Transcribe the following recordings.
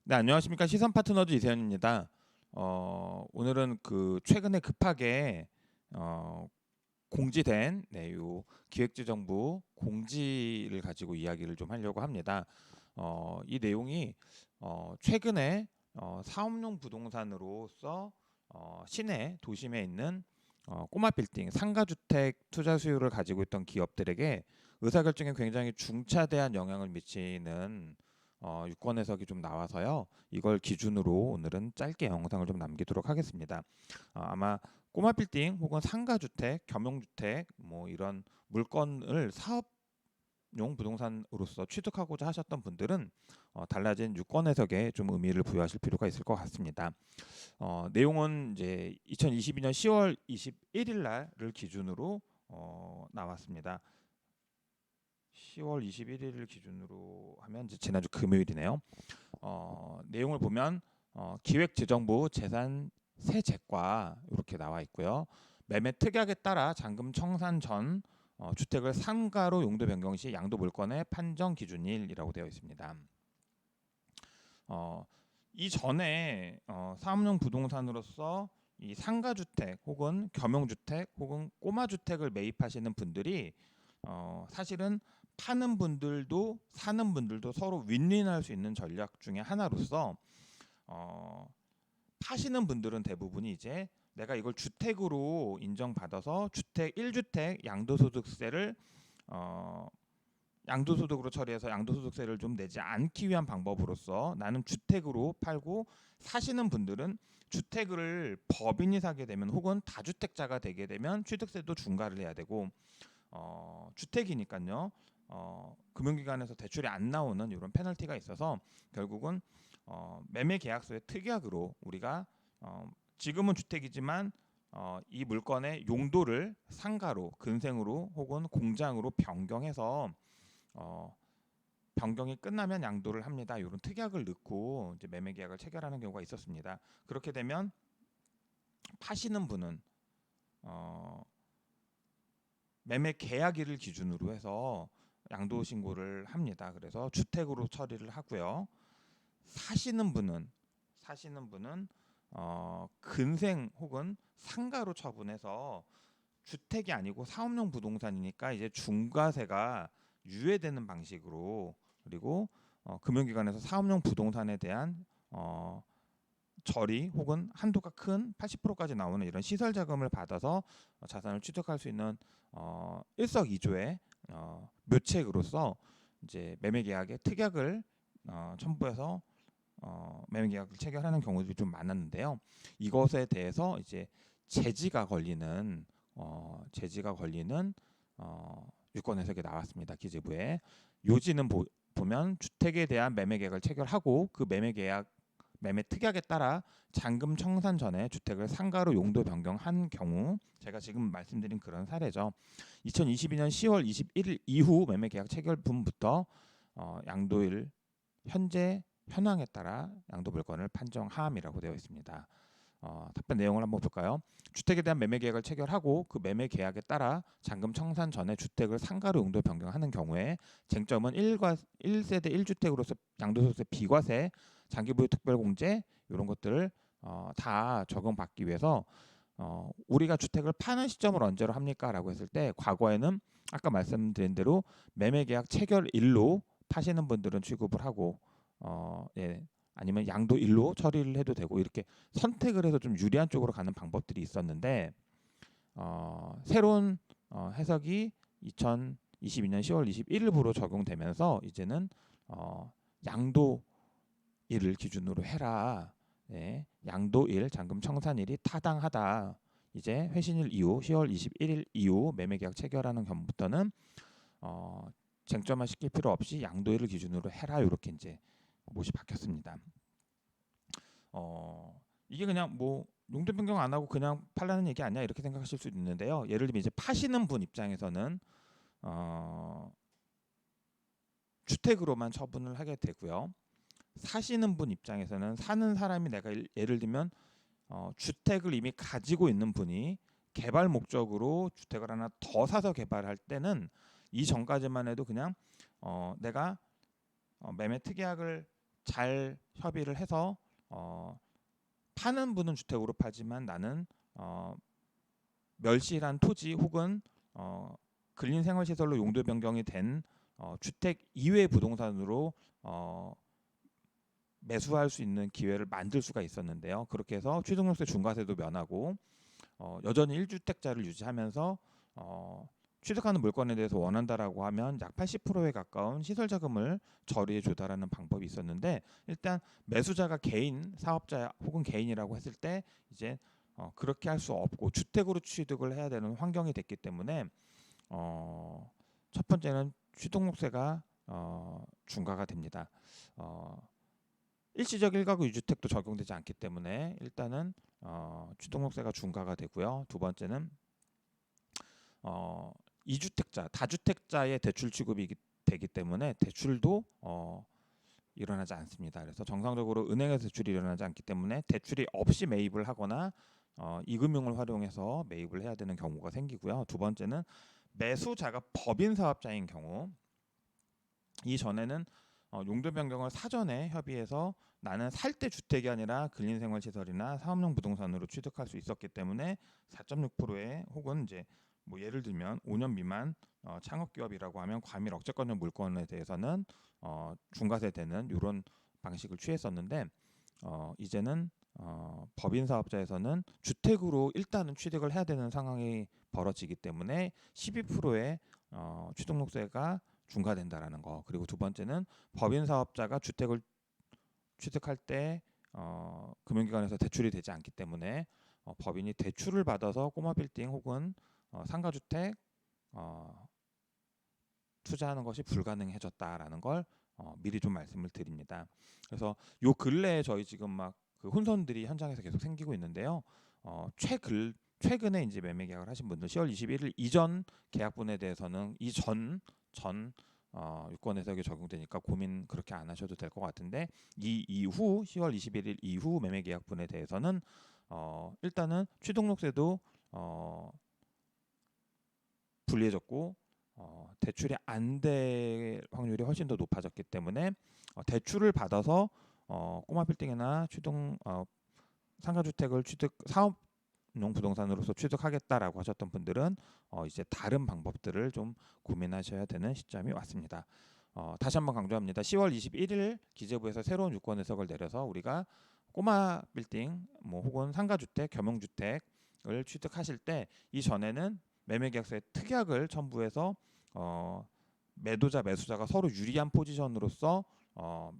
네, 안녕하십니까. 시선 파트너즈 이세현입니다. 오늘은 그 최근에 급하게 어, 공지된 요 기획재정부 공지를 가지고 이야기를 좀 하려고 합니다. 이 내용이 최근에 사업용 부동산으로서 시내 도심에 있는 꼬마 빌딩 상가주택 투자 수요를 가지고 있던 기업들에게 의사결정에 굉장히 중차대한 영향을 미치는 유권 해석이 좀 나와서요. 이걸 기준으로 오늘은 짧게 영상을 좀 남기도록 하겠습니다. 아마 꼬마 빌딩 혹은 상가주택, 겸용주택 뭐 이런 물건을 사업용 부동산으로서 취득하고자 하셨던 분들은 달라진 유권 해석에 좀 의미를 부여하실 필요가 있을 것 같습니다. 내용은 이제 2022년 10월 21일 날을 기준으로 나왔습니다. 10월 21일을 기준으로 하면 이제 지난주 금요일이네요. 내용을 보면 기획재정부 재산 세제과 이렇게 나와 있고요. 매매 특약에 따라 잔금 청산 전 주택을 상가로 용도 변경 시 양도 물건의 판정 기준일이라고 되어 있습니다. 이전에 사업용 부동산으로서 이 상가주택 혹은 겸용주택 혹은 꼬마주택을 매입하시는 분들이 사실은 파는 분들도 사는 분들도 서로 윈윈할 수 있는 전략 중에 하나로서 파시는 분들은 대부분이 이제 내가 이걸 주택으로 인정받아서 주택 1주택 양도소득세를 양도소득으로 처리해서 양도소득세를 좀 내지 않기 위한 방법으로서 나는 주택으로 팔고, 사시는 분들은 주택을 법인이 사게 되면 혹은 다주택자가 되게 되면 취득세도 중과를 해야 되고 주택이니까요. 금융기관에서 대출이 안 나오는 이런 페널티가 있어서 결국은 매매 계약서의 특약으로 우리가 지금은 주택이지만 이 물건의 용도를 상가로, 근생으로 혹은 공장으로 변경해서 변경이 끝나면 양도를 합니다. 이런 특약을 넣고 이제 매매 계약을 체결하는 경우가 있었습니다. 그렇게 되면 파시는 분은 매매 계약일을 기준으로 해서 양도 신고를 합니다. 그래서 주택으로 처리를 하고요. 사시는 분은 근생 혹은 상가로 처분해서 주택이 아니고 사업용 부동산이니까 이제 중과세가 유예되는 방식으로, 그리고 금융기관에서 사업용 부동산에 대한 저리 혹은 한도가 큰 80%까지 나오는 이런 시설 자금을 받아서 자산을 취득할 수 있는 일석이조의 묘책으로서 이제 매매 계약에 특약을 첨부해서 매매 계약을 체결하는 경우들이 좀 많았는데요. 이것에 대해서 이제 제지가 걸리는 유권 해석이 나왔습니다. 기재부에. 요지는 보면 주택에 대한 매매 계약을 체결하고 그 매매 특약에 따라 잔금 청산 전에 주택을 상가로 용도 변경한 경우, 제가 지금 말씀드린 그런 사례죠. 2022년 10월 21일 이후 매매 계약 체결분부터 양도일 현재 현황에 따라 양도 물건을 판정함이라고 되어 있습니다. 답변 내용을 한번 볼까요? 주택에 대한 매매 계약을 체결하고 그 매매 계약에 따라 잔금 청산 전에 주택을 상가로 용도 변경하는 경우에 쟁점은 1세대 1주택으로서 양도소득세 비과세, 장기부여 특별공제 이런 것들을 다 적용받기 위해서 우리가 주택을 파는 시점을 언제로 합니까? 라고 했을 때 과거에는 아까 말씀드린 대로 매매 계약 체결일로 파시는 분들은 취급을 하고 예, 아니면 양도일로 처리를 해도 되고 이렇게 선택을 해서 좀 유리한 쪽으로 가는 방법들이 있었는데 새로운 해석이 2022년 10월 21일부로 적용되면서 이제는 양도일을 기준으로 해라. 네, 양도일 잔금 청산일이 타당하다. 이제 회신일 이후 10월 21일 이후 매매계약 체결하는 경우부터는 쟁점화 시킬 필요 없이 양도일을 기준으로 해라. 이렇게 이제 못이 바뀌었습니다. 이게 그냥 뭐 용도 변경 안 하고 그냥 팔라는 얘기 아니야 이렇게 생각하실 수 있는데요. 예를 들면 이제 파시는 분 입장에서는 주택으로만 처분을 하게 되고요. 사시는 분 입장에서는 사는 사람이 내가 예를 들면 주택을 이미 가지고 있는 분이 개발 목적으로 주택을 하나 더 사서 개발할 때는 이 전까지만 해도 그냥 내가 매매 특약을 잘 협의를 해서 파는 분은 주택으로 팔지만 나는 멸실한 토지 혹은 근린생활시설로 용도 변경이 된 주택 이외 부동산으로 매수할 수 있는 기회를 만들 수가 있었는데요. 그렇게 해서 취득세 중과세도 면하고 여전히 1주택자를 유지하면서 취득하는 물건에 대해서 원한다라고 하면 약 80%에 가까운 시설 자금을 저리해 줘다라는 방법이 있었는데, 일단 매수자가 개인 사업자 혹은 개인이라고 했을 때 이제 그렇게 할 수 없고 주택으로 취득을 해야 되는 환경이 됐기 때문에 첫 번째는 취득세 중과가 됩니다. 일시적 1가구 2주택도 적용되지 않기 때문에 일단은 취득세가 중과가 되고요. 두 번째는 2주택자, 다주택자의 대출 취급이 되기 때문에 대출도 일어나지 않습니다. 그래서 정상적으로 은행에서 대출이 일어나지 않기 때문에 대출이 없이 매입을 하거나 이금융을 활용해서 매입을 해야 되는 경우가 생기고요. 두 번째는 매수자가 법인 사업자인 경우, 이전에는 용도 변경을 사전에 협의해서 나는 살 때 주택이 아니라 근린생활시설이나 사업용 부동산으로 취득할 수 있었기 때문에 4.6%의 혹은 이제 뭐 예를 들면 5년 미만 창업기업이라고 하면 과밀 억제권적 물건에 대해서는 중과세 되는 이런 방식을 취했었는데, 이제는 법인 사업자에서는 주택으로 일단은 취득을 해야 되는 상황이 벌어지기 때문에 12%의 취득세가 중과된다라는 거. 그리고 두 번째는 법인 사업자가 주택을 취득할 때 금융기관에서 대출이 되지 않기 때문에 법인이 대출을 받아서 꼬마 빌딩 혹은 상가주택 투자하는 것이 불가능해졌다라는 걸 미리 좀 말씀을 드립니다. 그래서 요 근래에 저희 지금 막 그 혼선들이 현장에서 계속 생기고 있는데요. 최근에 이제 매매 계약을 하신 분들 10월 21일 이전 계약분에 대해서는 이전 유권 해석이 적용되니까 고민 그렇게 안 하셔도 될 것 같은데, 이 이후 10월 21일 이후 매매 계약분에 대해서는 일단은 취득세도 불리해졌고 대출이 안 될 확률이 훨씬 더 높아졌기 때문에 대출을 받아서 꼬마 빌딩이나 상가주택을 사업용 부동산으로서 취득하겠다라고 하셨던 분들은 이제 다른 방법들을 좀 고민하셔야 되는 시점이 왔습니다. 다시 한번 강조합니다. 10월 21일 기재부에서 새로운 유권 해석을 내려서 우리가 꼬마 빌딩 혹은 상가주택, 겸용주택을 취득하실 때 이전에는 매매계약서에 특약을 첨부해서 매도자, 매수자가 서로 유리한 포지션으로서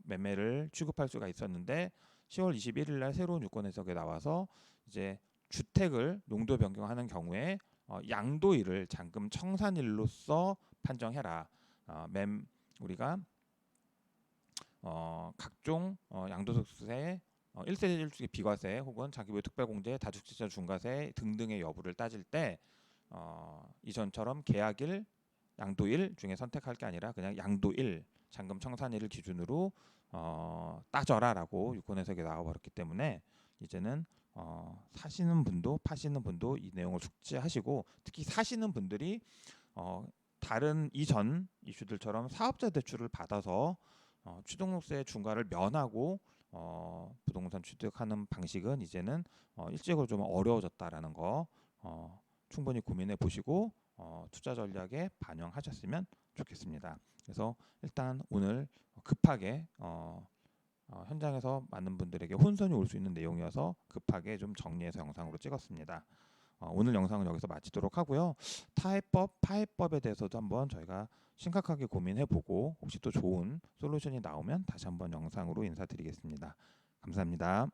매매를 취급할 수가 있었는데, 10월 21일 날 새로운 유권 해석에 나와서 이제 주택을 용도 변경하는 경우에 양도일을 잔금 청산일로서 판정해라. 우리가 각종 양도소득세, 1세대 1주택 비과세 혹은 자기부여 특별공제, 다주택자 중과세 등등의 여부를 따질 때 이전처럼 계약일, 양도일 중에 선택할 게 아니라 그냥 양도일, 잔금 청산일을 기준으로 따져라라고 유권해석에 나와버렸기 때문에 이제는 사시는 분도 파시는 분도 이 내용을 숙지하시고, 특히 사시는 분들이 다른 이전 이슈들처럼 사업자 대출을 받아서 취득세 중과를 면하고 부동산 취득하는 방식은 이제는 일찍으로 좀 어려워졌다라는 거 충분히 고민해 보시고 투자 전략에 반영하셨으면 좋겠습니다. 그래서 일단 오늘 급하게 현장에서 많은 분들에게 혼선이 올 수 있는 내용이어서 급하게 좀 정리해서 영상으로 찍었습니다. 오늘 영상은 여기서 마치도록 하고요. 파해법에 대해서도 한번 저희가 심각하게 고민해보고 혹시 또 좋은 솔루션이 나오면 다시 한번 영상으로 인사드리겠습니다. 감사합니다.